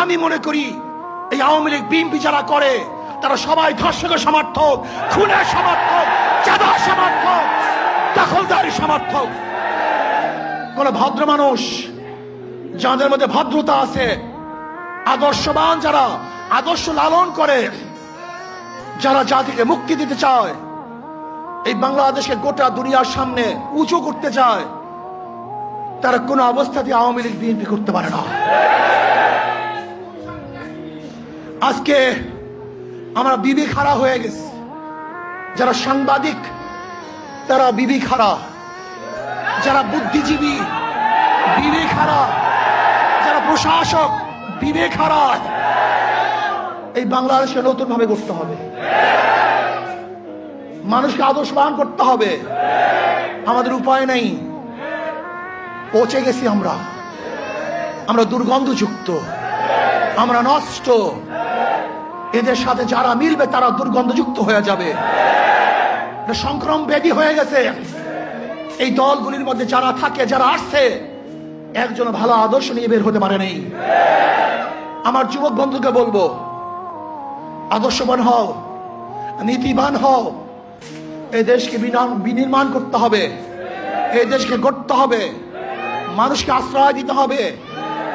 আমি মনে করি এই আওয়ামী লীগ বিএনপি যারা করে তারা সবাই ধর্ষকের সমর্থক, খুনের সমর্থক, চাঁদার সমর্থক, দখলদারি সমর্থক। কোন ভদ্র মানুষ যাদের মধ্যে ভদ্রতা আছে, আদর্শবান, যারা আদর্শ লালন করে, যারা জাতিকে মুক্তি দিতে চায়, এই বাংলাদেশকে গোটা দুনিয়ার সামনে উঁচু করতে চায়, তারা কোন অবস্থাতে আওয়ামী লীগ বিএনপি করতে পারে না। আজকে আমরা বিবি খাড়া হয়ে গেছি। যারা সাংবাদিক তারা বিবি খাড়া, যারা বুদ্ধিজীবী বিবি খাড়া, যারা প্রশাসক বিবি খাড়া। এই বাংলাদেশকে নতুন ভাবে করতে হবে, মানুষকে আদর্শবান করতে হবে। আমাদের উপায় নেই, পচে গেছি আমরা, আমরা দুর্গন্ধযুক্ত, আমরা নষ্ট। এদের সাথে যারা মিলবে তারা দুর্গন্ধযুক্ত হয়ে যাবে, সংক্রমণ ব্যাধি হয়ে গেছে। এই দলগুলির মধ্যে যারা থাকে, যারা আসছে, একজন ভালো আদর্শ নিয়ে বের হতে পারে নাই। আমার যুবক বন্ধুকে বলবো, আদর্শবান হও, নীতিবান হও। এই দেশকে বিনির্মাণ করতে হবে, এই দেশকে গড়তে হবে, মানুষকে আশ্রয় দিতে হবে।